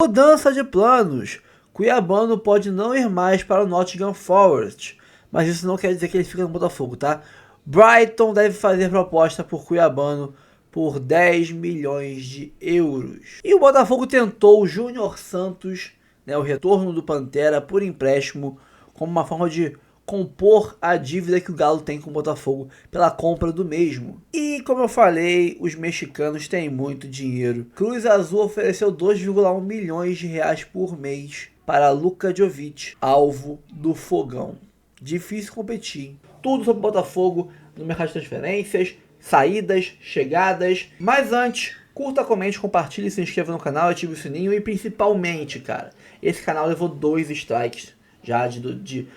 Mudança de planos. Cuiabano pode não ir mais para o Nottingham Forest, mas isso não quer dizer que ele fica no Botafogo, tá? Brighton deve fazer proposta por Cuiabano por 10 milhões de euros. E o Botafogo tentou o Júnior Santos, né, o retorno do Pantera por empréstimo, como uma forma de compor a dívida que o Galo tem com o Botafogo pela compra do mesmo. E como eu falei, os mexicanos têm muito dinheiro. Cruz Azul ofereceu 2,1 milhões de reais por mês para Luka Jovic, alvo do Fogão. Difícil competir. Tudo sobre o Botafogo no mercado de transferências, saídas, chegadas. Mas antes, curta, comente, compartilhe, se inscreva no canal, ative o sininho e principalmente, cara, esse canal levou 2 strikes já de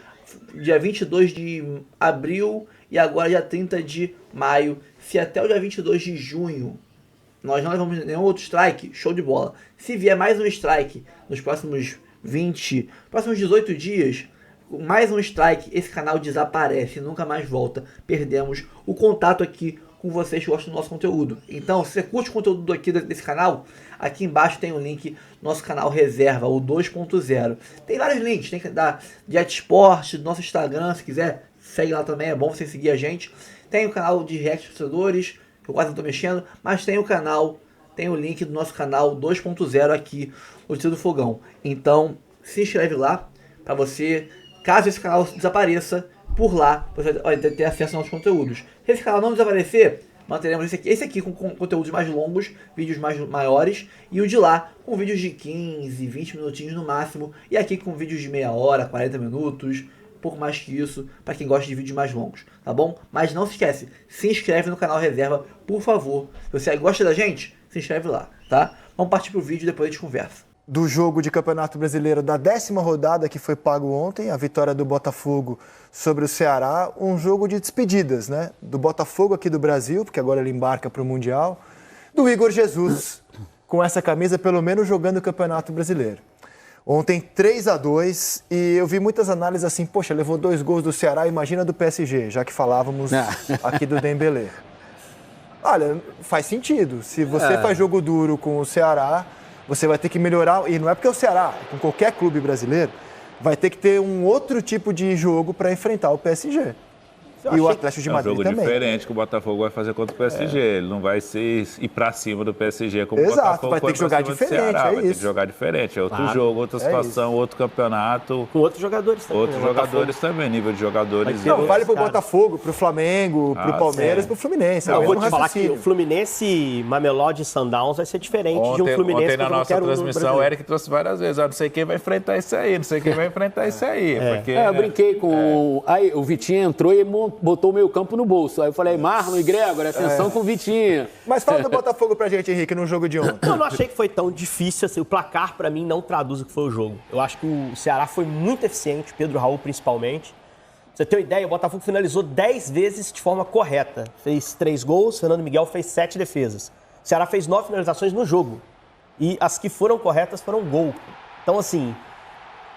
dia 22 de abril e agora dia 30 de maio. Se até o dia 22 de junho nós não levamos nenhum outro strike, show de bola. Se vier mais um strike nos próximos 18 dias, mais um strike, esse canal desaparece, nunca mais volta. Perdemos o contato aqui com vocês que gostam do nosso conteúdo. Então, se você curte o conteúdo aqui desse canal, aqui embaixo tem um link do nosso canal Reserva, o 2.0. Tem vários links, tem da Jet Sport, do nosso Instagram, se quiser, segue lá também, é bom você seguir a gente. Tem o canal de React Torcedores, que eu quase não estou mexendo, mas tem o link do nosso canal 2.0 aqui, no Tiro do Fogão. Então, se inscreve lá, para você, caso esse canal desapareça, por lá você vai ter acesso aos nossos conteúdos. Se esse canal não desaparecer, manteremos esse aqui com conteúdos mais longos, vídeos maiores, e o de lá com vídeos de 15, 20 minutinhos no máximo, e aqui com vídeos de meia hora, 40 minutos, pouco mais que isso, para quem gosta de vídeos mais longos, tá bom? Mas não se esquece, se inscreve no canal Reserva, por favor. Se você gosta da gente, se inscreve lá, tá? Vamos partir pro vídeo e depois a gente conversa. Do jogo de Campeonato Brasileiro da 10ª rodada que foi pago ontem, a vitória do Botafogo sobre o Ceará, um jogo de despedidas, né? Do Botafogo aqui do Brasil, porque agora ele embarca para o Mundial, do Igor Jesus, com essa camisa pelo menos jogando o Campeonato Brasileiro. Ontem 3-2 e eu vi muitas análises assim, poxa, levou 2 gols do Ceará, imagina do PSG, já que falávamos aqui do Dembélé. Olha, faz sentido, se você faz jogo duro com o Ceará, você vai ter que melhorar, e não é porque é o Ceará, com qualquer clube brasileiro, vai ter que ter um outro tipo de jogo para enfrentar o PSG. E o Atlético de Madrid também. É um jogo diferente que o Botafogo vai fazer contra o PSG. Ele não vai ir para cima do PSG como Exato, o Botafogo vai ter que jogar diferente, Ceará, vai ter que jogar diferente. É outro jogo, outra situação, outro campeonato. Com outros jogadores também. Outros jogadores também, nível de jogadores. Não, vale pro Botafogo, pro Flamengo, pro Palmeiras, pro Fluminense. Eu vou te falar que o Fluminense, Mamelodi e Sundowns vai ser diferente de um Fluminense. Ontem na nossa transmissão, o Eric trouxe várias vezes. Não sei quem vai enfrentar isso aí, não sei quem vai enfrentar isso aí. Porque, eu brinquei com... Aí o Vitinho entrou e botou o meio campo no bolso. Aí eu falei, Marlon e Gregor, atenção com o Vitinho. Mas fala do Botafogo pra gente, Henrique, no jogo de ontem. Eu não achei que foi tão difícil assim. O placar, pra mim, não traduz o que foi o jogo. Eu acho que o Ceará foi muito eficiente, Pedro Raul principalmente. Pra você ter uma ideia, o Botafogo finalizou 10 vezes de forma correta. Fez 3 gols, Fernando Miguel fez 7 defesas. O Ceará fez 9 finalizações no jogo. E as que foram corretas foram gol. Então, assim...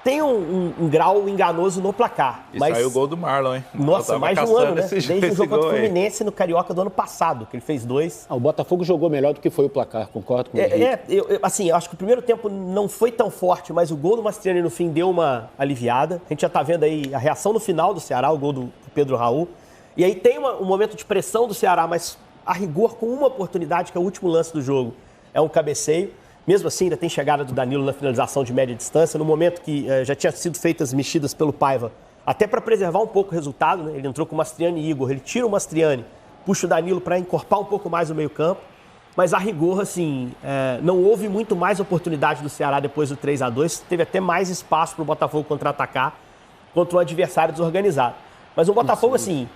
Tem um grau enganoso no placar. E saiu o gol do Marlon, hein? Nossa, mais de um ano, né? Desde o jogo contra o Fluminense no Carioca do ano passado, que ele fez 2. O Botafogo jogou melhor do que foi o placar, concordo com o Henrique. Eu acho que o primeiro tempo não foi tão forte, mas o gol do Mastriani no fim deu uma aliviada. A gente já tá vendo aí a reação no final do Ceará, o gol do Pedro Raul. E aí tem um momento de pressão do Ceará, mas a rigor com uma oportunidade, que é o último lance do jogo. É um cabeceio. Mesmo assim, ainda tem chegada do Danilo na finalização de média distância, no momento que já tinha sido feitas mexidas pelo Paiva, até para preservar um pouco o resultado, né? Ele entrou com o Mastriani e Igor, ele tira o Mastriani, puxa o Danilo para encorpar um pouco mais o meio-campo, mas a rigor, assim, não houve muito mais oportunidade do Ceará depois do 3-2, teve até mais espaço para o Botafogo contra-atacar contra um adversário desorganizado. Mas o Botafogo, assim...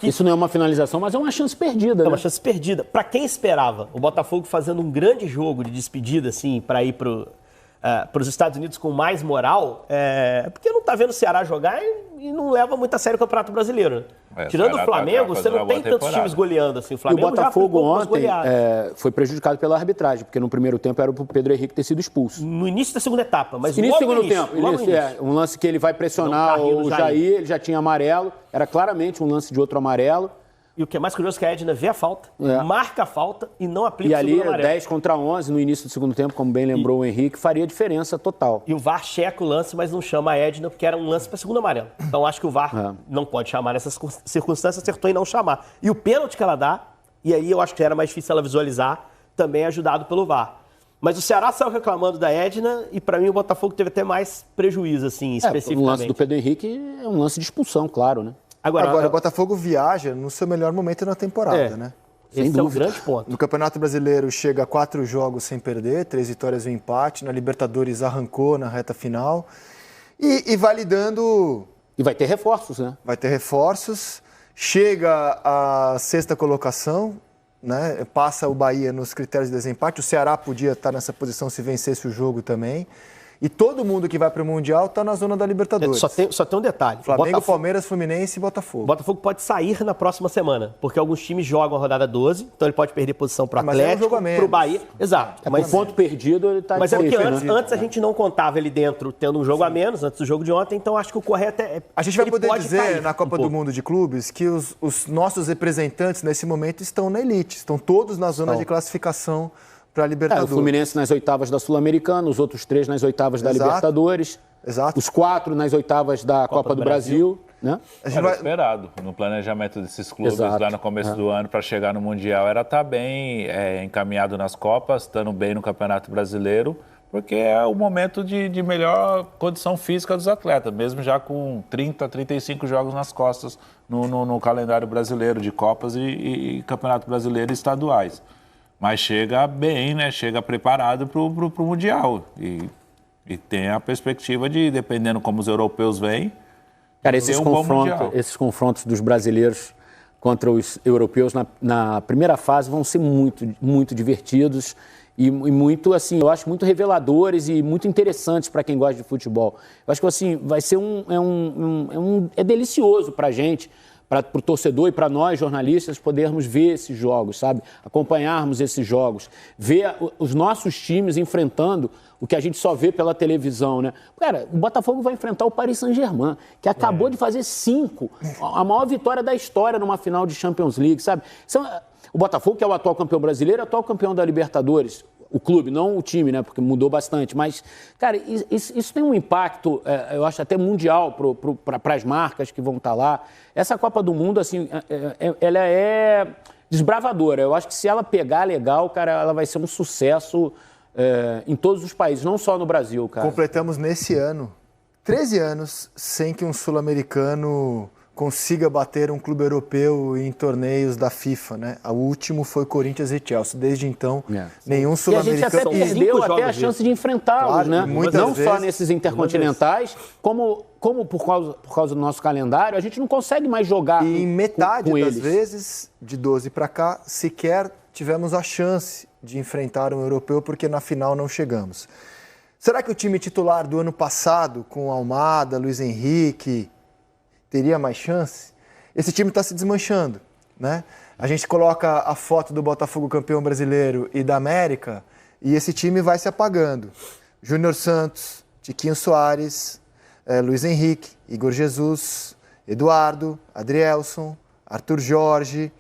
Isso não é uma finalização, mas é uma chance perdida, né? É uma chance perdida. Para quem esperava o Botafogo fazendo um grande jogo de despedida, assim, para ir para os Estados Unidos com mais moral, porque não está vendo o Ceará jogar e não leva muito a sério o Campeonato Brasileiro. Tirando o Flamengo, você não tem tantos times goleando assim. O Flamengo e o Botafogo ontem foi prejudicado pela arbitragem, porque no primeiro tempo era para o Pedro Henrique ter sido expulso. No início da segunda etapa, mas início do segundo tempo. Um lance que ele vai pressionar o Jair, ele já tinha amarelo, era claramente um lance de outro amarelo. E o que é mais curioso é que a Edna vê a falta, marca a falta e não aplica E o ali, segundo amarelo. 10 contra 11 no início do segundo tempo, como bem lembrou o Henrique, faria diferença total. E o VAR checa o lance, mas não chama a Edna, porque era um lance para segundo amarelo. Então acho que o VAR não pode chamar nessas circunstâncias, acertou em não chamar. E o pênalti que ela dá, e aí eu acho que era mais difícil ela visualizar, também é ajudado pelo VAR. Mas o Ceará saiu reclamando da Edna e para mim o Botafogo teve até mais prejuízo, assim, especificamente. O lance do Pedro Henrique é um lance de expulsão, claro, né? Agora, o Botafogo viaja no seu melhor momento na temporada, né? Esse é um grande ponto. No Campeonato Brasileiro chega a 4 jogos sem perder, 3 vitórias e um empate. Na Libertadores arrancou na reta final. E vai lidando... E vai ter reforços, né? Vai ter reforços. Chega à 6ª colocação, né? Passa o Bahia nos critérios de desempate. O Ceará podia estar nessa posição se vencesse o jogo também. E todo mundo que vai para o Mundial está na zona da Libertadores. Só tem um detalhe. Flamengo, Palmeiras, Fluminense e Botafogo. O Botafogo pode sair na próxima semana, porque alguns times jogam a rodada 12, então ele pode perder posição para o Atlético, para o Bahia. Exato. Mas o ponto perdido ele está Mas é porque antes a gente não contava ele dentro, tendo um jogo a menos, antes do jogo de ontem, então acho que o correto é... A gente vai poder dizer na Copa do Mundo de Clubes que os nossos representantes nesse momento estão na elite, estão todos na zona de classificação para a Libertadores. O Fluminense nas oitavas da Sul-Americana, os outros 3 nas oitavas da Libertadores, os 4 nas oitavas da Copa do Brasil. Né? Era esperado no planejamento desses clubes lá no começo do ano para chegar no Mundial. Era estar bem encaminhado nas Copas, estando bem no Campeonato Brasileiro, porque é o momento de melhor condição física dos atletas, mesmo já com 30, 35 jogos nas costas no calendário brasileiro de Copas e Campeonato Brasileiro e estaduais. Mas chega bem, né? Chega preparado para o Mundial. E tem a perspectiva de, dependendo como os europeus vêm, cara, esses confrontos dos brasileiros contra os europeus na primeira fase vão ser muito, muito divertidos e muito, assim, eu acho muito reveladores e muito interessantes para quem gosta de futebol. Eu acho que, assim, vai ser é delicioso para a gente, para o torcedor e para nós, jornalistas, podermos ver esses jogos, sabe? Acompanharmos esses jogos, ver os nossos times enfrentando o que a gente só vê pela televisão, né? Cara, o Botafogo vai enfrentar o Paris Saint-Germain, que acabou de fazer 5, a maior vitória da história numa final de Champions League, sabe? O Botafogo, que é o atual campeão brasileiro, atual campeão da Libertadores, o clube, não o time, né? Porque mudou bastante. Mas, cara, isso tem um impacto, eu acho, até mundial para as marcas que vão estar lá. Essa Copa do Mundo, assim, ela é desbravadora. Eu acho que se ela pegar legal, cara, ela vai ser um sucesso em todos os países, não só no Brasil, cara. Completamos nesse ano 13 anos sem que um sul-americano consiga bater um clube europeu em torneios da FIFA, né? O último foi Corinthians e Chelsea. Desde então, nenhum sul-americano... E a gente até perdeu até a chance de enfrentá-los, né? Não só nesses intercontinentais, como por causa do nosso calendário, a gente não consegue mais jogar e em metade com das eles. vezes, de 12 para cá, sequer tivemos a chance de enfrentar um europeu, porque na final não chegamos. Será que o time titular do ano passado, com Almada, Luiz Henrique, teria mais chance? Esse time está se desmanchando, né? A gente coloca a foto do Botafogo campeão brasileiro e da América e esse time vai se apagando. Júnior Santos, Tiquinho Soares, Luiz Henrique, Igor Jesus, Eduardo, Adrielson, Arthur Jorge,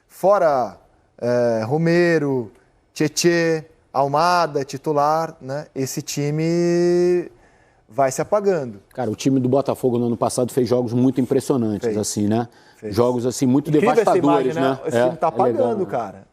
fora Romero, Tietê, Almada, titular, né? Esse time vai se apagando. Cara, o time do Botafogo no ano passado fez jogos muito impressionantes, assim, né? Jogos, assim, muito incrível devastadores, essa imagem, né? Esse time tá apagando, cara.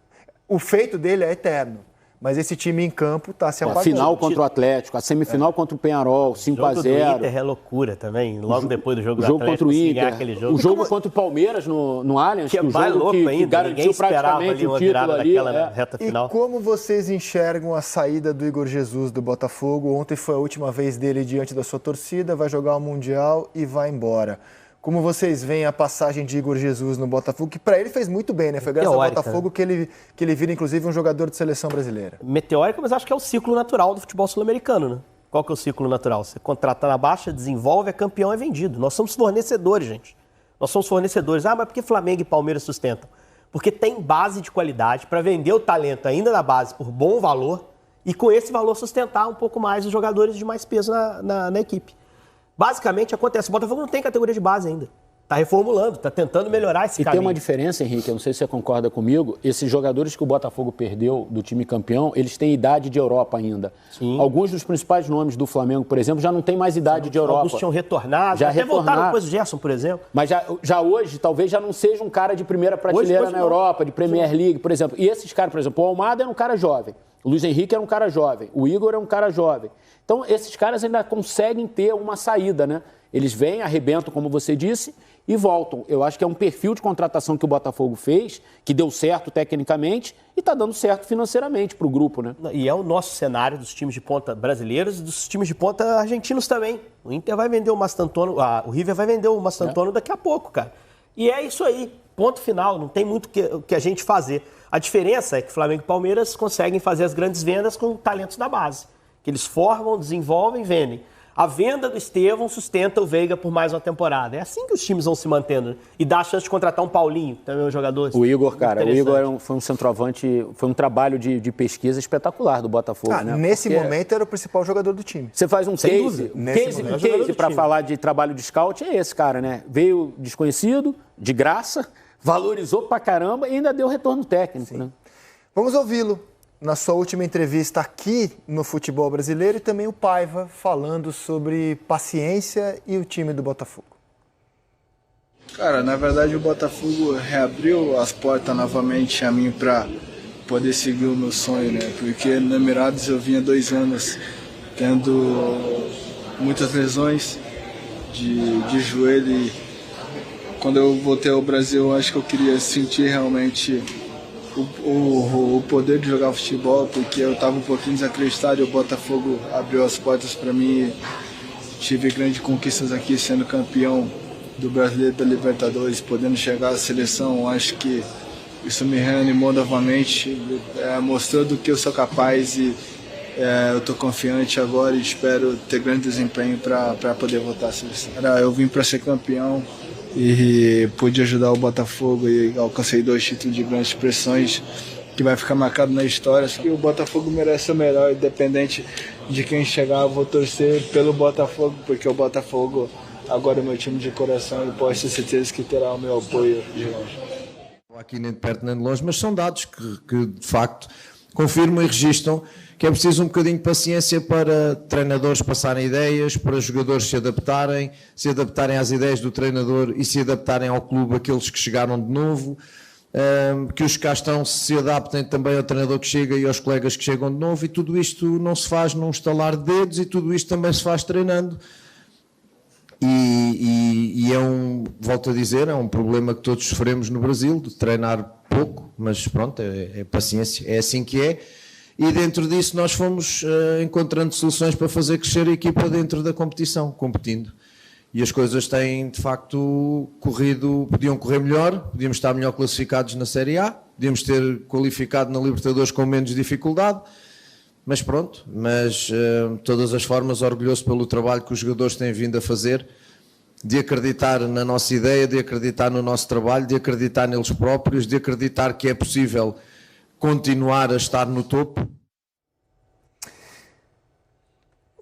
O feito dele é eterno, mas esse time em campo tá se apagando. A final contra o Atlético, a semifinal contra o Penharol, 5-0. O jogo do Inter é loucura também, logo depois do jogo do Atlético. Contra o Inter, aquele jogo. O jogo contra o Palmeiras no Allianz, que é mais louco que ainda, garantiu praticamente o título ali. Reta final. E como vocês enxergam a saída do Igor Jesus do Botafogo? Ontem foi a última vez dele diante da sua torcida, vai jogar o Mundial e vai embora. Como vocês veem a passagem de Igor Jesus no Botafogo, que para ele fez muito bem, né? Foi graças ao Botafogo que ele vira, inclusive, um jogador de seleção brasileira. Meteórica, mas acho que é o ciclo natural do futebol sul-americano, né? Qual que é o ciclo natural? Você contrata na baixa, desenvolve, é campeão, é vendido. Nós somos fornecedores, gente. Nós somos fornecedores. Ah, mas por que Flamengo e Palmeiras sustentam? Porque tem base de qualidade para vender o talento ainda na base por bom valor e com esse valor sustentar um pouco mais os jogadores de mais peso na equipe. Basicamente acontece, o Botafogo não tem categoria de base ainda. Tá reformulando, tá tentando melhorar esse caminho. E tem uma diferença, Henrique, eu não sei se você concorda comigo, esses jogadores que o Botafogo perdeu do time campeão, eles têm idade de Europa ainda. Sim. Alguns dos principais nomes do Flamengo, por exemplo, já não tem mais idade de Europa. Alguns tinham retornado, já até voltaram depois do Gerson, por exemplo. Mas já hoje, talvez já não seja um cara de primeira prateleira na Europa, de Premier League, por exemplo. E esses caras, por exemplo, o Almada era um cara jovem, o Luiz Henrique era um cara jovem, o Igor é um cara jovem. Então, esses caras ainda conseguem ter uma saída, né? Eles vêm, arrebentam, como você disse, e voltam. Eu acho que é um perfil de contratação que o Botafogo fez, que deu certo tecnicamente e está dando certo financeiramente para o grupo, né? E é o nosso cenário dos times de ponta brasileiros e dos times de ponta argentinos também. O Inter vai vender o Mastantuono, o River vai vender o Mastantuono daqui a pouco, cara. E é isso aí, ponto final, não tem muito o que a gente fazer. A diferença é que Flamengo e Palmeiras conseguem fazer as grandes vendas com talentos da base, que eles formam, desenvolvem, vendem. A venda do Estevão sustenta o Veiga por mais uma temporada. É assim que os times vão se mantendo. E dá a chance de contratar um Paulinho, também um jogador. O Igor, cara, o Igor foi um centroavante, foi um trabalho de pesquisa espetacular do Botafogo, né? Nesse momento era o principal jogador do time. Você faz um case para falar de trabalho de scout, é esse cara, né? Veio desconhecido, de graça, valorizou pra caramba e ainda deu retorno técnico, né? Vamos ouvi-lo na sua última entrevista aqui no Futebol Brasileiro e também o Paiva falando sobre paciência e o time do Botafogo. Cara, na verdade o Botafogo reabriu as portas novamente a mim para poder seguir o meu sonho, né? Porque no Emirados eu vinha 2 anos tendo muitas lesões de joelho e quando eu voltei ao Brasil eu acho que eu queria sentir realmente o poder de jogar futebol, porque eu estava um pouquinho desacreditado e o Botafogo abriu as portas para mim. Tive grandes conquistas aqui, sendo campeão do Brasileiro, da Libertadores, podendo chegar à seleção. Acho que isso me reanimou novamente, mostrou do que eu sou capaz e eu estou confiante agora e espero ter grande desempenho para poder voltar à seleção. Eu vim para ser campeão e pude ajudar o Botafogo e alcancei 2 títulos de grandes expressões que vai ficar marcado na história. E o Botafogo merece o melhor, independente de quem chegar, eu vou torcer pelo Botafogo, porque o Botafogo agora é meu time de coração e posso ter certeza que terá o meu apoio de longe. Aqui nem de perto nem de longe, mas são dados que de facto confirmam e registram que é preciso um bocadinho de paciência para treinadores passarem ideias, para jogadores se adaptarem às ideias do treinador e se adaptarem ao clube aqueles que chegaram de novo, que os que cá estão se adaptem também ao treinador que chega e aos colegas que chegam de novo, e tudo isto não se faz num estalar de dedos e tudo isto também se faz treinando. E volto a dizer, é um problema que todos sofremos no Brasil, de treinar pouco, mas pronto, é paciência, é assim que é. E dentro disso nós fomos encontrando soluções para fazer crescer a equipa dentro da competição, competindo. E as coisas têm, de facto, podiam correr melhor, podíamos estar melhor classificados na Série A, podíamos ter qualificado na Libertadores com menos dificuldade, mas pronto, de todas as formas, orgulhoso pelo trabalho que os jogadores têm vindo a fazer, de acreditar na nossa ideia, de acreditar no nosso trabalho, de acreditar neles próprios, de acreditar que é possível continuar a estar no topo.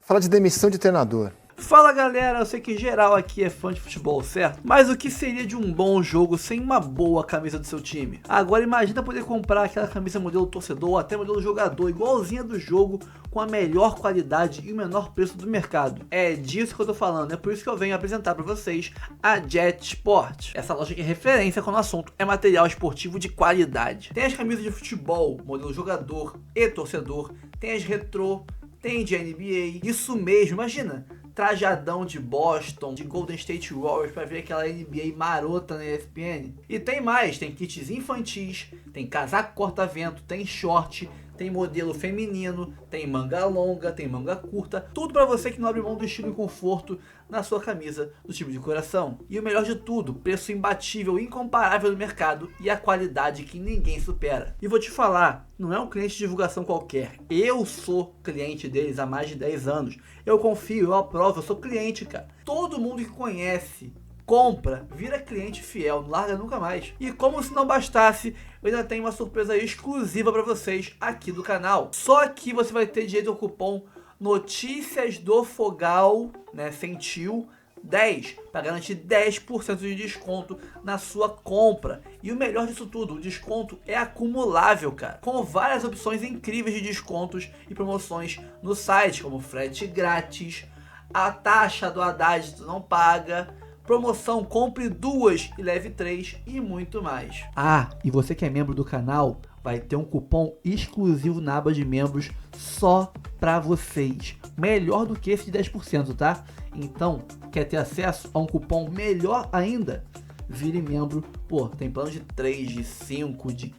Fala de demissão de treinador. Fala galera, eu sei que geral aqui é fã de futebol, certo? Mas o que seria de um bom jogo sem uma boa camisa do seu time? Agora imagina poder comprar aquela camisa modelo torcedor ou até modelo jogador, igualzinha do jogo, com a melhor qualidade e o menor preço do mercado. É disso que eu tô falando, é por isso que eu venho apresentar para vocês a Jet Sport. Essa loja que é referência quando o assunto é material esportivo de qualidade. Tem as camisas de futebol, modelo jogador e torcedor, tem as retrô, tem de NBA, isso mesmo, imagina, trajadão de Boston, de Golden State Warriors pra ver aquela NBA marota na ESPN. E tem mais, tem kits infantis, tem casaco corta-vento, tem short, tem modelo feminino, tem manga longa, tem manga curta, tudo pra você que não abre mão do estilo e conforto na sua camisa do time de coração. E o melhor de tudo, preço imbatível, incomparável no mercado e a qualidade que ninguém supera. E vou te falar, não é um cliente de divulgação qualquer, eu sou cliente deles há mais de 10 anos, eu confio, eu aprovo, eu sou cliente, cara. Todo mundo que conhece, compra, vira cliente fiel, não larga nunca mais. E como se não bastasse, eu ainda tenho uma surpresa exclusiva para vocês aqui do canal. Só aqui você vai ter direito ao cupom Notícias do Fogal, né, sem tio, 10 para garantir 10% de desconto na sua compra. E o melhor disso tudo, o desconto é acumulável, cara, com várias opções incríveis de descontos e promoções no site, como frete grátis, a taxa do Haddad tu não paga, promoção compre 2 e leve 3 e muito mais. Ah, e você que é membro do canal vai ter um cupom exclusivo na aba de membros só pra vocês, melhor do que esse de 10%, tá? Então, quer ter acesso a um cupom melhor ainda? Vire membro. Pô, tem plano de 3, de 5, de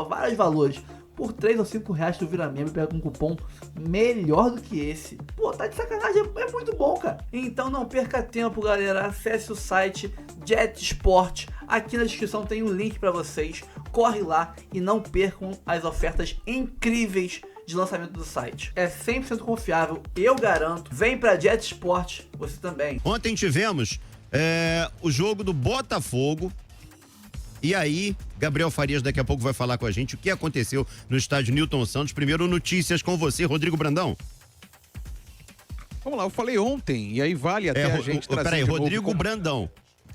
vários valores. Por 3 ou 5 reais tu vira membro e pega um cupom melhor do que esse. Pô, tá de sacanagem, é muito bom, cara. Então não perca tempo, galera. Acesse o site Jet Sport. Aqui na descrição tem um link pra vocês. Corre lá e não percam as ofertas incríveis de lançamento do site. É 100% confiável, eu garanto. Vem pra Jet Sport, você também. Ontem tivemos o jogo do Botafogo. E aí, Gabriel Farias daqui a pouco vai falar com a gente o que aconteceu no estádio Newton Santos. Primeiro, notícias com você, Rodrigo Brandão. Vamos lá, eu falei ontem, e aí vale até a gente trazer. Peraí, Rodrigo Brandão.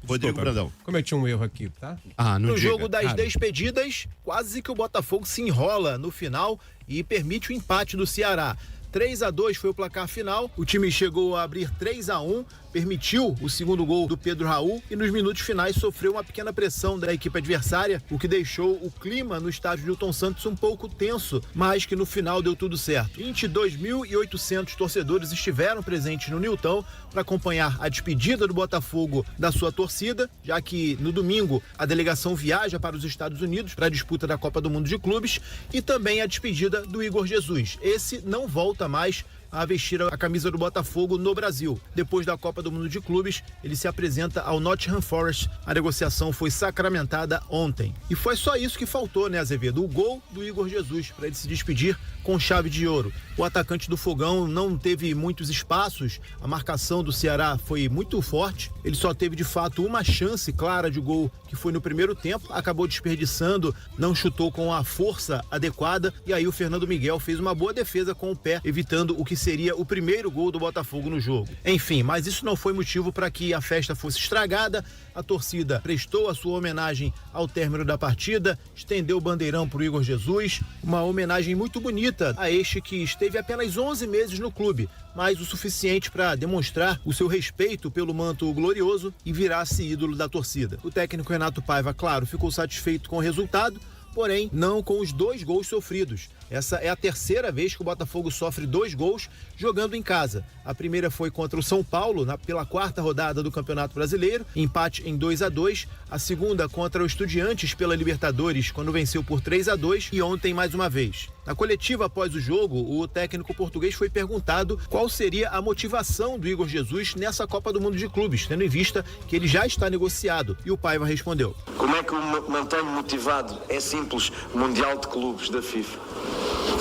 Rodrigo Brandão. Cometi um erro aqui, tá? No jogo das despedidas, quase que o Botafogo se enrola no final e permite o empate do Ceará. 3-2 foi o placar final, o time chegou a abrir 3-1, permitiu o segundo gol do Pedro Raul e nos minutos finais sofreu uma pequena pressão da equipe adversária, o que deixou o clima no estádio Newton Santos um pouco tenso, mas que no final deu tudo certo. 22.800 torcedores estiveram presentes no Newton para acompanhar a despedida do Botafogo da sua torcida, já que no domingo a delegação viaja para os Estados Unidos para a disputa da Copa do Mundo de Clubes e também a despedida do Igor Jesus. Esse não volta mais a vestir a camisa do Botafogo no Brasil. Depois da Copa do Mundo de Clubes, ele se apresenta ao Nottingham Forest. A negociação foi sacramentada ontem. E foi só isso que faltou, né, Azevedo? O gol do Igor Jesus para ele se despedir com chave de ouro. O atacante do Fogão não teve muitos espaços, a marcação do Ceará foi muito forte, ele só teve de fato uma chance clara de gol, que foi no primeiro tempo, acabou desperdiçando, não chutou com a força adequada, e aí o Fernando Miguel fez uma boa defesa com o pé, evitando o que seria o primeiro gol do Botafogo no jogo. Enfim, mas isso não foi motivo para que a festa fosse estragada. A torcida prestou a sua homenagem ao término da partida, estendeu o bandeirão para o Igor Jesus, uma homenagem muito bonita a este que esteve apenas 11 meses no clube, mas o suficiente para demonstrar o seu respeito pelo manto glorioso e virar-se ídolo da torcida. O técnico Renato Paiva, claro, ficou satisfeito com o resultado, porém não com os 2 gols sofridos. Essa é a terceira vez que o Botafogo sofre 2 gols jogando em casa. A primeira foi contra o São Paulo, pela 4ª rodada do Campeonato Brasileiro, empate em 2-2. A segunda contra o Estudiantes pela Libertadores, quando venceu por 3-2, e ontem mais uma vez. Na coletiva após o jogo, o técnico português foi perguntado qual seria a motivação do Igor Jesus nessa Copa do Mundo de Clubes, tendo em vista que ele já está negociado. E o Paiva respondeu: Como é que eu mantenho motivado? É simples, Mundial de Clubes da FIFA.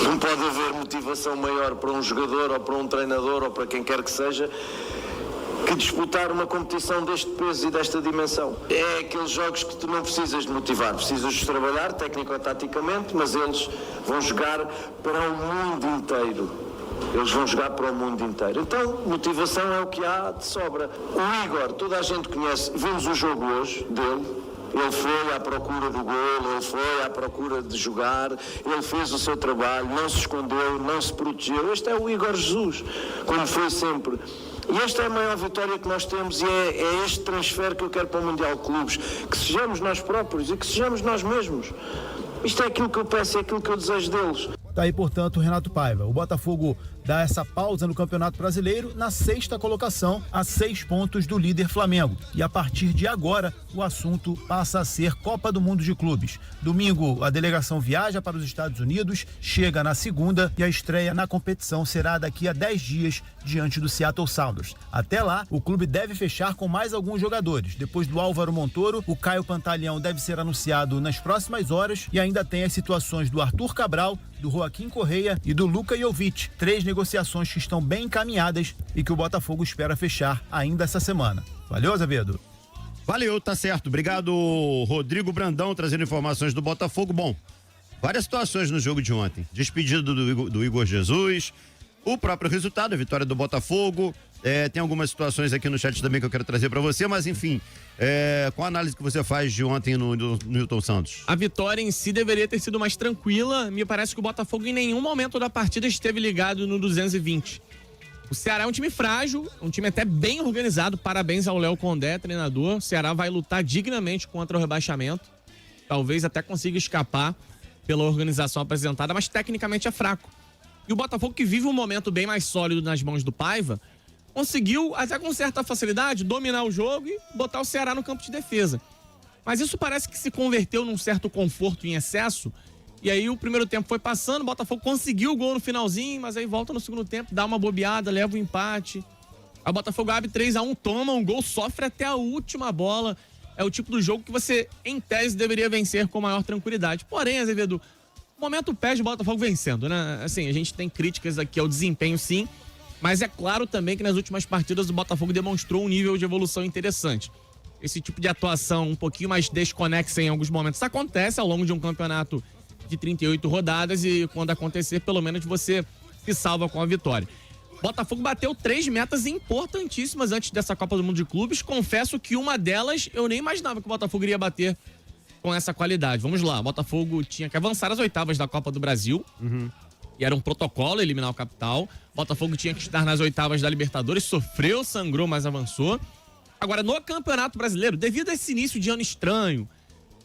Não pode haver motivação maior para um jogador ou para um treinador ou para quem quer que seja que disputar uma competição deste peso e desta dimensão. É aqueles jogos que tu não precisas de motivar, precisas de trabalhar técnico-taticamente, mas eles vão jogar para o mundo inteiro. Eles vão jogar para o mundo inteiro. Então, motivação é o que há de sobra. O Igor, toda a gente conhece, vimos o jogo hoje dele. Ele foi à procura do golo, ele foi à procura de jogar, ele fez o seu trabalho, não se escondeu, não se protegeu. Este é o Igor Jesus, como foi sempre. E esta é a maior vitória que nós temos e é este transfer que eu quero para o Mundial de Clubes. Que sejamos nós próprios e que sejamos nós mesmos. Isto é aquilo que eu peço, é aquilo que eu desejo deles. Tá aí, portanto, o Renato Paiva. O Botafogo dá essa pausa no Campeonato Brasileiro na 6ª colocação, a 6 pontos do líder Flamengo. E a partir de agora, o assunto passa a ser Copa do Mundo de Clubes. Domingo, a delegação viaja para os Estados Unidos, chega na segunda e a estreia na competição será daqui a 10 dias diante do Seattle Sounders. Até lá, o clube deve fechar com mais alguns jogadores. Depois do Álvaro Montoro, o Caio Pantaleão deve ser anunciado nas próximas horas e ainda tem as situações do Arthur Cabral, do Joaquim Correia e do Luka Jovic. 3 negociações que estão bem encaminhadas e que o Botafogo espera fechar ainda essa semana. Valeu, Azevedo? Valeu, tá certo. Obrigado, Rodrigo Brandão, trazendo informações do Botafogo. Bom, várias situações no jogo de ontem. Despedida do Igor Jesus, o próprio resultado, a vitória do Botafogo. Tem algumas situações aqui no chat também que eu quero trazer para você, mas enfim, qual a análise que você faz de ontem no Newton Santos? A vitória em si deveria ter sido mais tranquila. Me parece que o Botafogo em nenhum momento da partida esteve ligado no 220. O Ceará é um time frágil, um time até bem organizado. Parabéns ao Léo Condé, treinador. O Ceará vai lutar dignamente contra o rebaixamento. Talvez até consiga escapar pela organização apresentada, mas tecnicamente é fraco. E o Botafogo, que vive um momento bem mais sólido nas mãos do Paiva, conseguiu, até com certa facilidade, dominar o jogo e botar o Ceará no campo de defesa. Mas isso parece que se converteu num certo conforto em excesso. E aí o primeiro tempo foi passando, o Botafogo conseguiu o gol no finalzinho, mas aí volta no segundo tempo, dá uma bobeada, leva o empate. A Botafogo abre 3-1, toma um gol, sofre até a última bola. É o tipo do jogo que você, em tese, deveria vencer com maior tranquilidade. Porém, Azevedo, o momento pede o Botafogo vencendo, né? Assim, a gente tem críticas aqui ao desempenho, sim. Mas é claro também que nas últimas partidas o Botafogo demonstrou um nível de evolução interessante. Esse tipo de atuação um pouquinho mais desconexa em alguns momentos acontece ao longo de um campeonato de 38 rodadas e quando acontecer, pelo menos você se salva com a vitória. Botafogo bateu 3 metas importantíssimas antes dessa Copa do Mundo de Clubes. Confesso que uma delas eu nem imaginava que o Botafogo iria bater com essa qualidade. Vamos lá, o Botafogo tinha que avançar às oitavas da Copa do Brasil. E era um protocolo eliminar o capital. Botafogo tinha que estar nas oitavas da Libertadores, sofreu, sangrou, mas avançou. Agora, no Campeonato Brasileiro, devido a esse início de ano estranho,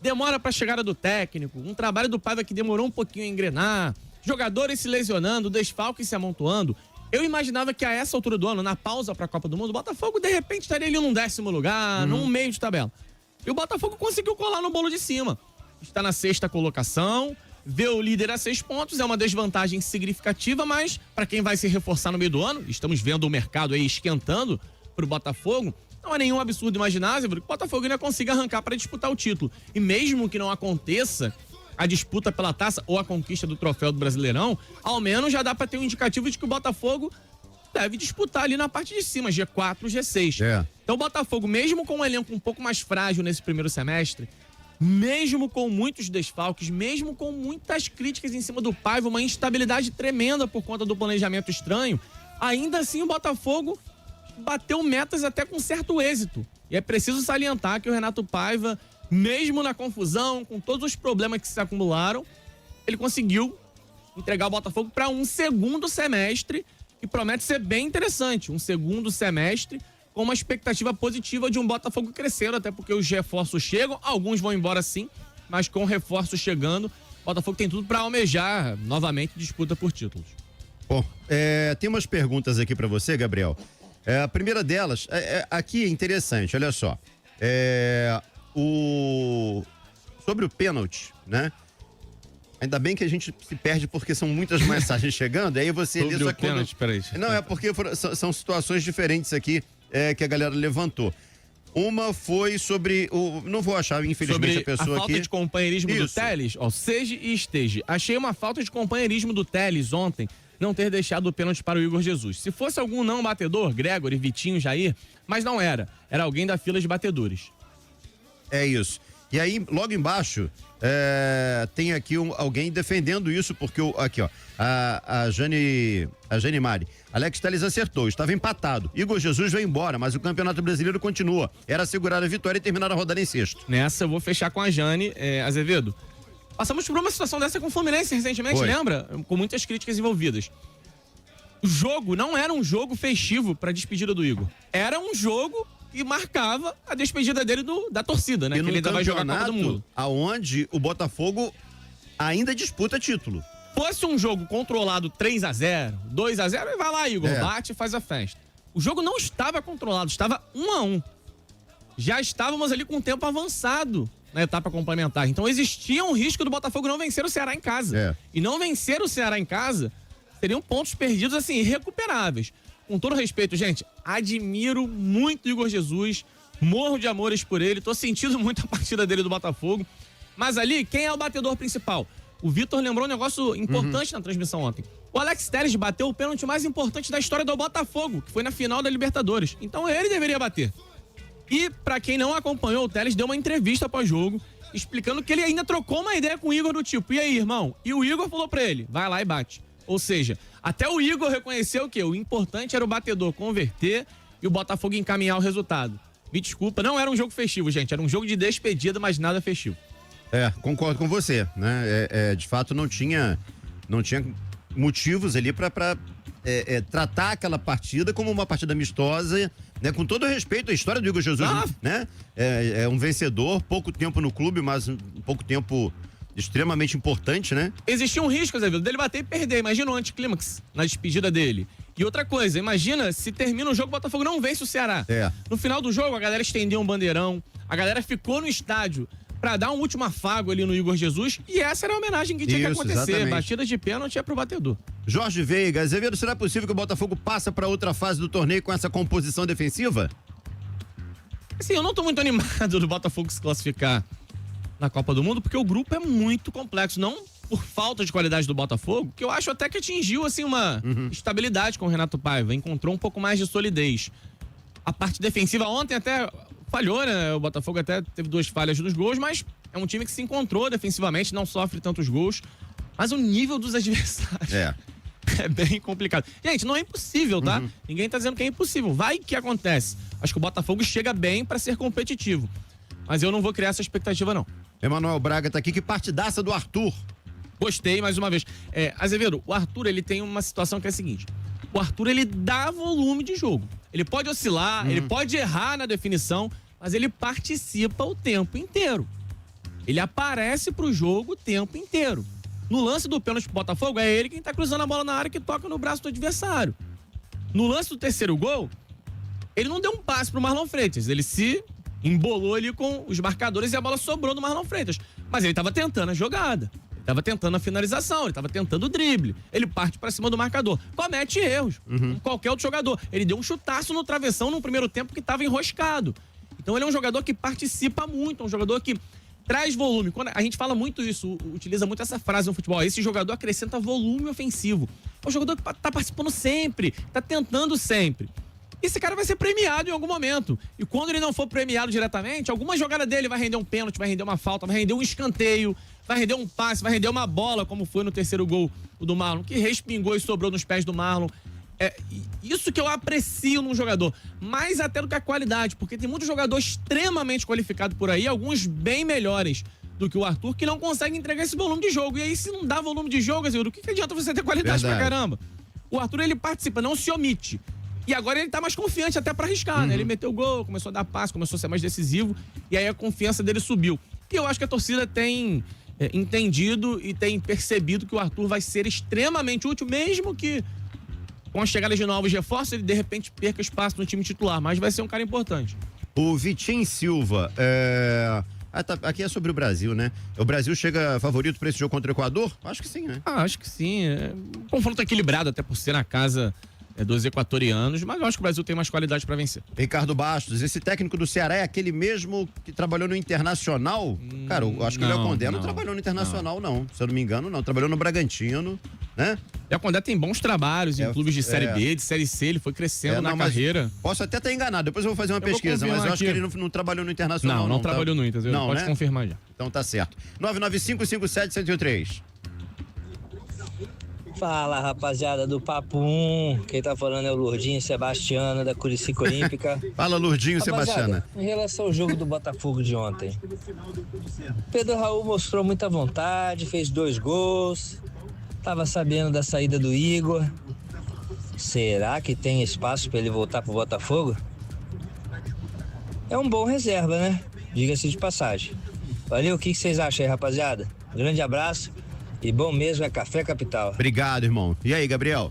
demora para a chegada do técnico, um trabalho do Paiva que demorou um pouquinho a engrenar, jogadores se lesionando, desfalques se amontoando, eu imaginava que a essa altura do ano, na pausa para a Copa do Mundo, o Botafogo de repente estaria ali num 10º lugar, num meio de tabela. E o Botafogo conseguiu colar no bolo de cima. Está na 6ª colocação, vê o líder a 6 pontos, é uma desvantagem significativa, mas para quem vai se reforçar no meio do ano, estamos vendo o mercado aí esquentando pro Botafogo, não é nenhum absurdo imaginar, que o Botafogo ainda consiga arrancar para disputar o título. E mesmo que não aconteça a disputa pela taça ou a conquista do troféu do Brasileirão, ao menos já dá para ter um indicativo de que o Botafogo deve disputar ali na parte de cima, G4, G6. Então o Botafogo, mesmo com um elenco um pouco mais frágil nesse primeiro semestre, mesmo com muitos desfalques, mesmo com muitas críticas em cima do Paiva, uma instabilidade tremenda por conta do planejamento estranho, ainda assim o Botafogo bateu metas até com certo êxito. E é preciso salientar que o Renato Paiva, mesmo na confusão, com todos os problemas que se acumularam, ele conseguiu entregar o Botafogo para um segundo semestre que promete ser bem interessante. Um segundo semestre com uma expectativa positiva de um Botafogo crescendo, até porque os reforços chegam, alguns vão embora sim, mas com reforços chegando, o Botafogo tem tudo para almejar novamente disputa por títulos. Bom, tem umas perguntas aqui para você, Gabriel. A primeira delas, aqui é interessante, olha só. Sobre o pênalti, né? Ainda bem que a gente se perde porque são muitas mensagens chegando, aí você lê só que... Não, é porque são situações diferentes aqui que a galera levantou. Uma foi sobre não vou achar, infelizmente, sobre a pessoa a falta aqui. De companheirismo do Telles, seja e esteja. Achei uma falta de companheirismo do Telles ontem, não ter deixado o pênalti para o Igor Jesus. Se fosse algum não batedor, Gregory, Vitinho, Jair, mas não era. Era alguém da fila de batedores. É isso. E aí, logo embaixo, tem aqui alguém defendendo isso, porque aqui, ó, a Jane Mari. Alex Telles acertou, estava empatado. Igor Jesus veio embora, mas o Campeonato Brasileiro continua. Era assegurar a vitória e terminar a rodada em sexto. Nessa, eu vou fechar com a Jane, Azevedo. Passamos por uma situação dessa com o Fluminense recentemente, lembra? Com muitas críticas envolvidas. O jogo não era um jogo festivo para a despedida do Igor. Era um jogo que marcava a despedida dele da torcida, né? E que ele ainda vai jogar a Copa do Mundo. Aonde o Botafogo ainda disputa título. Fosse um jogo controlado 3-0, 2-0, e vai lá, Igor, bate e faz a festa. O jogo não estava controlado, estava 1-1. Já estávamos ali com o tempo avançado na etapa complementar. Então existia um risco do Botafogo não vencer o Ceará em casa. E não vencer o Ceará em casa seriam pontos perdidos, assim, irrecuperáveis. Com todo respeito, gente, admiro muito o Igor Jesus, morro de amores por ele, tô sentindo muito a partida dele do Botafogo. Mas ali, quem é o batedor principal? O Vitor lembrou um negócio importante na transmissão ontem. O Alex Telles bateu o pênalti mais importante da história do Botafogo, que foi na final da Libertadores. Então ele deveria bater. E, pra quem não acompanhou, o Telles deu uma entrevista pós-jogo, explicando que ele ainda trocou uma ideia com o Igor do tipo, e aí, irmão? E o Igor falou pra ele, vai lá e bate. Ou seja, Até o Igor reconheceu que o importante era o batedor converter e o Botafogo encaminhar o resultado. Me desculpa, não era um jogo festivo, gente. Era um jogo de despedida, mas nada festivo. Concordo com você, né? De fato, não tinha motivos ali para tratar aquela partida como uma partida amistosa, né? Com todo respeito à história do Igor Jesus, né? É um vencedor, pouco tempo no clube, mas um pouco tempo extremamente importante, né? Existia um risco, Zé Vitor, dele bater e perder. Imagina o anticlímax na despedida dele. E outra coisa, imagina se termina o jogo, o Botafogo não vence o Ceará. No final do jogo, a galera estendeu um bandeirão, a galera ficou no estádio pra dar um último afago ali no Igor Jesus, e essa era a homenagem que tinha que acontecer. Exatamente. Batida de pênalti é pro batedor. Jorge Veiga, Azevedo, será possível que o Botafogo passe pra outra fase do torneio com essa composição defensiva? Assim, eu não tô muito animado do Botafogo se classificar na Copa do Mundo, porque o grupo é muito complexo, não por falta de qualidade do Botafogo, que eu acho até que atingiu, assim, uma estabilidade com o Renato Paiva, encontrou um pouco mais de solidez. A parte defensiva ontem até falhou, né? O Botafogo até teve 2 falhas nos gols, mas é um time que se encontrou defensivamente, não sofre tantos gols, mas o nível dos adversários é bem complicado. Gente, não é impossível, tá? Ninguém tá dizendo que é impossível, vai que acontece. Acho que o Botafogo chega bem pra ser competitivo, mas eu não vou criar essa expectativa, não. Emanuel Braga tá aqui, que partidaça do Arthur. Gostei, mais uma vez. Azevedo, o Arthur, ele tem uma situação que é a seguinte. O Arthur, ele dá volume de jogo. Ele pode oscilar, ele pode errar na definição, mas ele participa o tempo inteiro. Ele aparece pro jogo o tempo inteiro. No lance do pênalti pro Botafogo, é ele quem tá cruzando a bola na área que toca no braço do adversário. No lance do terceiro gol, ele não deu um passe pro Marlon Freitas. Ele se embolou ali com os marcadores e a bola sobrou do Marlon Freitas. Mas ele tava tentando a jogada. Tava tentando a finalização, ele tava tentando o drible. Ele parte pra cima do marcador. Comete erros, como qualquer outro jogador. Ele deu um chutaço no travessão no primeiro tempo que tava enroscado. Então ele é um jogador que participa muito, é um jogador que traz volume. Quando a gente fala muito isso, utiliza muito essa frase no futebol. Esse jogador acrescenta volume ofensivo. É um jogador que tá participando sempre, tá tentando sempre. Esse cara vai ser premiado em algum momento. E quando ele não for premiado diretamente, alguma jogada dele vai render um pênalti, vai render uma falta, vai render um escanteio, vai render um passe, vai render uma bola, como foi no terceiro gol do Marlon, que respingou e sobrou nos pés do Marlon. Isso que eu aprecio num jogador, mais até do que a qualidade, porque tem muito jogador extremamente qualificado por aí, alguns bem melhores do que o Arthur, que não conseguem entregar esse volume de jogo. E aí, se não dá volume de jogo, assim, do que adianta você ter qualidade pra caramba? O Arthur, ele participa, não se omite. E agora ele tá mais confiante até pra arriscar, né? Ele meteu o gol, começou a dar passe, começou a ser mais decisivo, e aí a confiança dele subiu. E eu acho que a torcida tem entendido e tem percebido que o Arthur vai ser extremamente útil, mesmo que com a chegada de novos reforços, ele de repente perca espaço no time titular, mas vai ser um cara importante. O Vitinho Silva, aqui é sobre o Brasil, né? O Brasil chega favorito pra esse jogo contra o Equador? Acho que sim, né? Acho que sim. Um confronto equilibrado, até por ser na casa dos equatorianos, mas eu acho que o Brasil tem mais qualidade para vencer. Ricardo Bastos, esse técnico do Ceará é aquele mesmo que trabalhou no Internacional? Cara, eu acho que o Léo Condé não trabalhou no Internacional, não. Se eu não me engano, não. Trabalhou no Bragantino, né? Léo Condé tem bons trabalhos em clubes de Série B, de Série C, ele foi crescendo na carreira. Posso até estar enganado, depois eu vou fazer uma pesquisa, mas eu acho que ele não trabalhou no Internacional. Não trabalhou no Inter, não, pode confirmar já. Então tá certo. 99557-103. Fala, rapaziada do Papo 1. Quem tá falando é o Lourdinho Sebastiana, da Curicica Olímpica. Fala, Lourdinho Sebastiana. Em relação ao jogo do Botafogo de ontem, Pedro Raul mostrou muita vontade, fez 2 gols, tava sabendo da saída do Igor. Será que tem espaço para ele voltar pro Botafogo? É um bom reserva, né? Diga-se de passagem. Valeu, o que vocês acham aí, rapaziada? Grande abraço. E bom mesmo é Café Capital. Obrigado, irmão. E aí, Gabriel?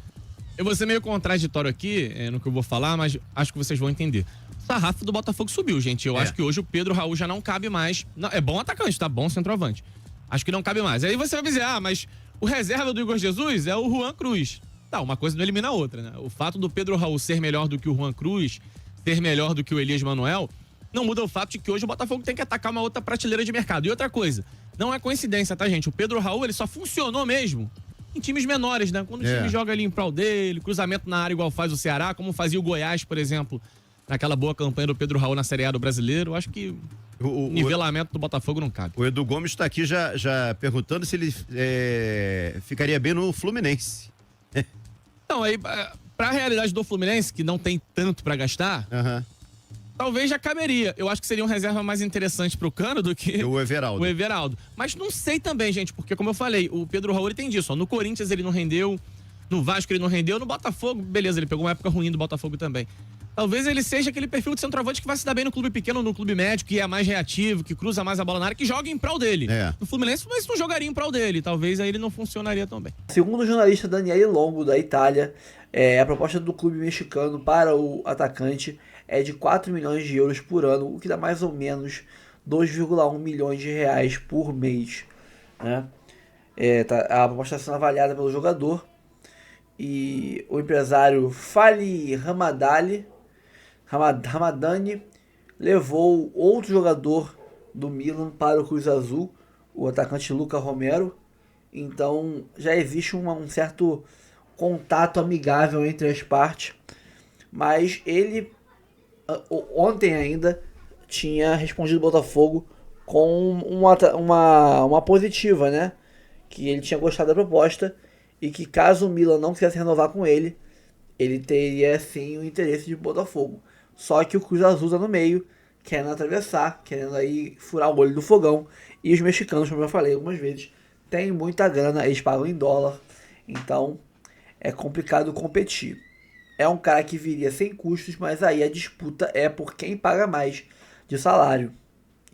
Eu vou ser meio contraditório aqui no que eu vou falar, mas acho que vocês vão entender. O sarrafo do Botafogo subiu, gente. Eu acho que hoje o Pedro Raul já não cabe mais. Não, é bom atacante, tá bom centroavante. Acho que não cabe mais. Aí você vai dizer, mas o reserva do Igor Jesus é o Juan Cruz. Tá, uma coisa não elimina a outra, né? O fato do Pedro Raul ser melhor do que o Juan Cruz, ser melhor do que o Elias Manuel, não muda o fato de que hoje o Botafogo tem que atacar uma outra prateleira de mercado. E outra coisa, não é coincidência, tá, gente? O Pedro Raul, ele só funcionou mesmo em times menores, né? Quando o time joga ali em prol dele, cruzamento na área igual faz o Ceará, como fazia o Goiás, por exemplo, naquela boa campanha do Pedro Raul na Série A do Brasileiro. Eu acho que o nivelamento do Botafogo não cabe. O Edu Gomes tá aqui já perguntando se ele ficaria bem no Fluminense. Então, aí, pra realidade do Fluminense, que não tem tanto pra gastar, talvez já caberia. Eu acho que seria um reserva mais interessante pro Cano do que o Everaldo. Mas não sei também, gente, porque como eu falei, o Pedro Raul ele tem disso. Ó, no Corinthians ele não rendeu, no Vasco ele não rendeu, no Botafogo, beleza, ele pegou uma época ruim do Botafogo também. Talvez ele seja aquele perfil de centroavante que vai se dar bem no clube pequeno, no clube médio, que é mais reativo, que cruza mais a bola na área, que joga em prol dele. No Fluminense, mas não jogaria em prol dele. Talvez aí ele não funcionaria tão bem. Segundo o jornalista Daniele Longo, da Itália, a proposta do clube mexicano para o atacante é de 4 milhões de euros por ano, o que dá mais ou menos 2,1 milhões de reais por mês. Né? A proposta está sendo avaliada pelo jogador. E o empresário Fali Ramadani levou outro jogador do Milan para o Cruz Azul, o atacante Luca Romero. Então já existe um certo contato amigável entre as partes, mas ele ontem ainda tinha respondido ao Botafogo com uma positiva, né? Que ele tinha gostado da proposta e que caso o Milan não quisesse renovar com ele, ele teria sim o interesse de Botafogo. Só que o Cruz Azul tá no meio, querendo atravessar, querendo aí furar o olho do fogão. E os mexicanos, como eu falei algumas vezes, têm muita grana, eles pagam em dólar. Então é complicado competir. É um cara que viria sem custos, mas aí a disputa é por quem paga mais de salário.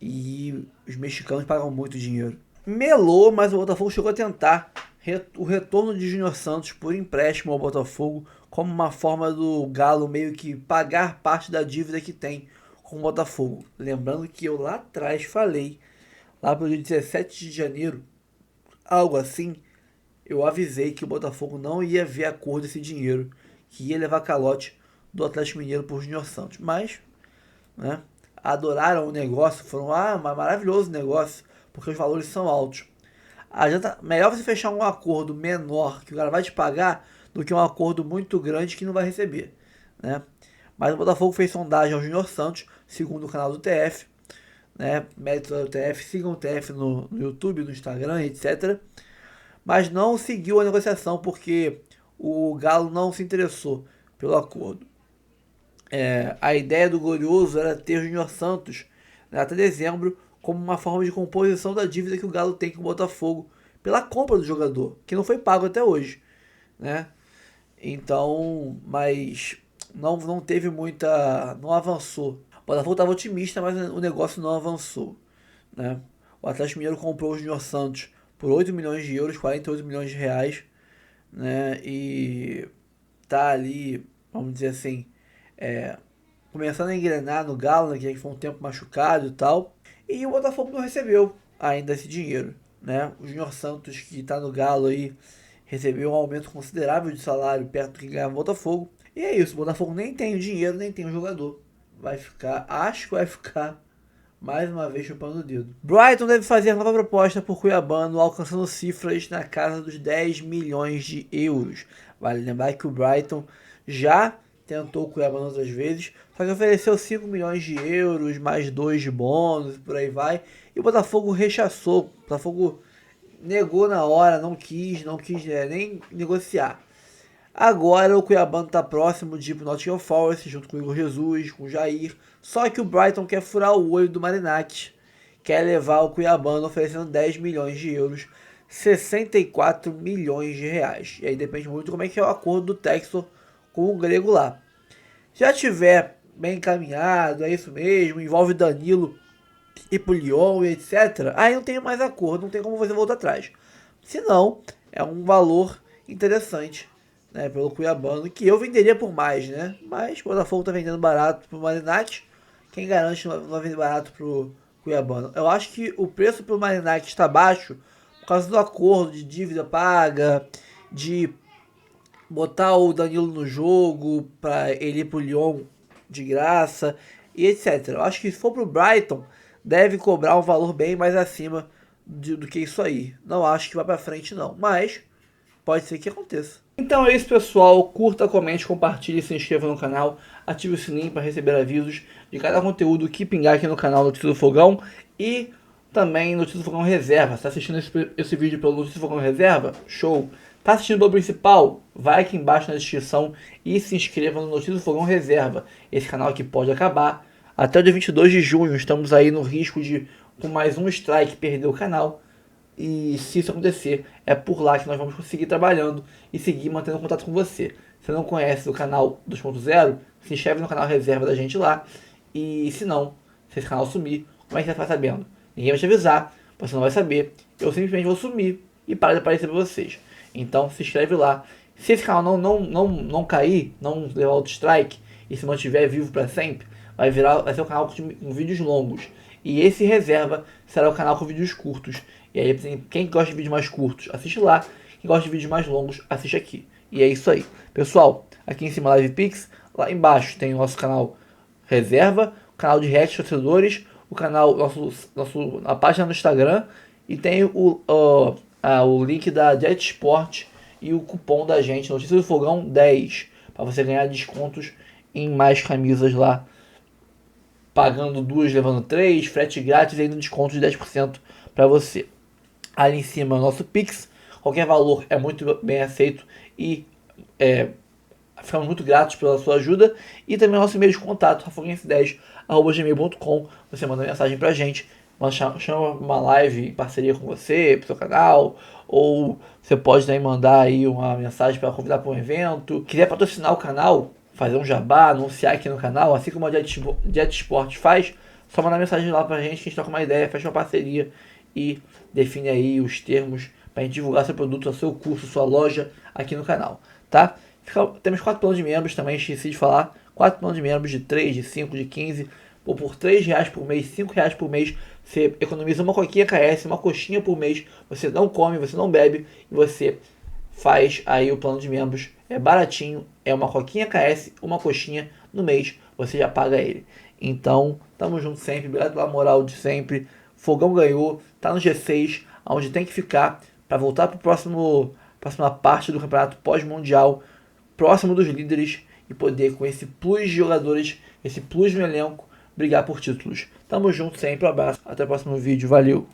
E os mexicanos pagam muito dinheiro. Melou, mas o Botafogo chegou a tentar o retorno de Júnior Santos por empréstimo ao Botafogo, como uma forma do Galo meio que pagar parte da dívida que tem com o Botafogo. Lembrando que eu lá atrás falei, lá pelo dia 17 de janeiro, algo assim, eu avisei que o Botafogo não ia ver a cor desse dinheiro, que ia levar calote do Atlético Mineiro por Júnior Santos. Mas, né, adoraram o negócio, foram, maravilhoso negócio, porque os valores são altos. Melhor você fechar um acordo menor que o cara vai te pagar do que um acordo muito grande que não vai receber, né? Mas o Botafogo fez sondagem ao Júnior Santos, segundo o canal do TF, né? Mérito do TF, sigam o TF no YouTube, no Instagram, etc. Mas não seguiu a negociação porque o Galo não se interessou pelo acordo. A ideia do Glorioso era ter o Júnior Santos, né, até dezembro, como uma forma de composição da dívida que o Galo tem com o Botafogo pela compra do jogador, que não foi pago até hoje, né? Então, mas não teve muita, não avançou. O Botafogo estava otimista, mas o negócio não avançou, né? O Atlético Mineiro comprou o Júnior Santos por 8 milhões de euros, 48 milhões de reais, né? E tá ali, vamos dizer assim, começando a engrenar no Galo, né, que foi um tempo machucado e tal. E o Botafogo não recebeu ainda esse dinheiro, né? O Júnior Santos, que está no Galo aí, recebeu um aumento considerável de salário perto do que ganhava o Botafogo. E é isso, o Botafogo nem tem o dinheiro, nem tem o jogador. Acho que vai ficar mais uma vez chupando o dedo. Brighton deve fazer nova proposta por Cuiabano, alcançando cifras na casa dos 10 milhões de euros. Vale lembrar que o Brighton já tentou o Cuiabano outras vezes, só que ofereceu 5 milhões de euros, mais 2 de bônus, por aí vai. E o Botafogo rechaçou, o Botafogo negou na hora, não quis nem negociar. Agora o Cuiabano está próximo de ir pro Nottingham Forest, junto com o Igor Jesus, com o Jair. Só que o Brighton quer furar o olho do Marinacci, quer levar o Cuiabano oferecendo 10 milhões de euros, 64 milhões de reais. E aí depende muito de como é que é o acordo do Textor com o grego lá. Já tiver bem encaminhado, é isso mesmo, envolve Danilo e pro Lyon, etc. Aí não tem mais acordo, não tem como você voltar atrás. Se não, é um valor interessante, né, pelo Cuiabano, que eu venderia por mais, né? Mas o Botafogo tá vendendo barato pro Marinacci, quem garante não vai vender barato pro Cuiabano? Eu acho que o preço pro Marinacci está baixo por causa do acordo de dívida paga, de botar o Danilo no jogo para ele ir pro Lyon de graça e etc. Eu acho que se for pro Brighton, deve cobrar um valor bem mais acima do que isso aí. Não acho que vai para frente não, mas pode ser que aconteça. Então é isso, pessoal. Curta, comente, compartilhe, se inscreva no canal, ative o sininho para receber avisos de cada conteúdo que pingar aqui no canal Notícia do Fogão e também Notícia do Fogão Reserva. Você está assistindo esse vídeo pelo Notícia do Fogão Reserva? Show! Tá assistindo pelo principal? Vai aqui embaixo na descrição e se inscreva no Notícias do Fogão Reserva. Esse canal aqui pode acabar. Até o dia 22 de junho estamos aí no risco de, com mais um strike, perder o canal. E se isso acontecer, é por lá que nós vamos conseguir trabalhando e seguir mantendo contato com você. Se não conhece o canal 2.0, se inscreve no canal Reserva da gente lá. E se não, se esse canal sumir, como é que você vai sabendo? Ninguém vai te avisar, você não vai saber. Eu simplesmente vou sumir e parar de aparecer para vocês. Então se inscreve lá. Se esse canal não cair, não levar outro strike e se mantiver vivo para sempre, vai ser um canal com vídeos longos. E esse Reserva será o canal com vídeos curtos. E aí quem gosta de vídeos mais curtos, assiste lá. Quem gosta de vídeos mais longos, assiste aqui. E é isso aí. Pessoal, aqui em cima Live Pix, lá embaixo tem o nosso canal Reserva, o canal de react torcedores, o canal, a página no Instagram e tem o link da Jet Sport e o cupom da gente, Notícias do Fogão 10, para você ganhar descontos em mais camisas lá, pagando 2, levando 3, frete grátis e ainda desconto de 10% para você. Ali em cima é o nosso Pix, qualquer valor é muito bem aceito e ficamos muito gratos pela sua ajuda. E também o nosso e-mail de contato, rafoguense10@gmail.com. Você manda mensagem pra gente, chama uma live em parceria com você, pro seu canal, ou você pode também mandar aí uma mensagem para convidar para um evento. Quiser patrocinar o canal, fazer um jabá, anunciar aqui no canal, assim como a Jet Sport faz, só mandar mensagem lá pra gente, que a gente troca uma ideia, fecha uma parceria e define aí os termos pra gente divulgar seu produto, o seu curso, sua loja aqui no canal, tá? Temos 4 planos de membros também, esqueci de falar. 4 planos de membros de 3, de 5, de 15. Ou por R$3 por mês, R$5 por mês, você economiza uma coquinha KS, uma coxinha por mês. Você não come, você não bebe e você faz aí o plano de membros. É baratinho, é uma coquinha KS, uma coxinha no mês, você já paga ele. Então, tamo junto sempre, obrigado pela moral de sempre. Fogão ganhou, tá no G6, onde tem que ficar para voltar para próxima parte do campeonato pós-mundial, próximo dos líderes e poder, com esse plus de jogadores, esse plus no elenco, brigar por títulos. Tamo junto sempre, um abraço, até o próximo vídeo, valeu!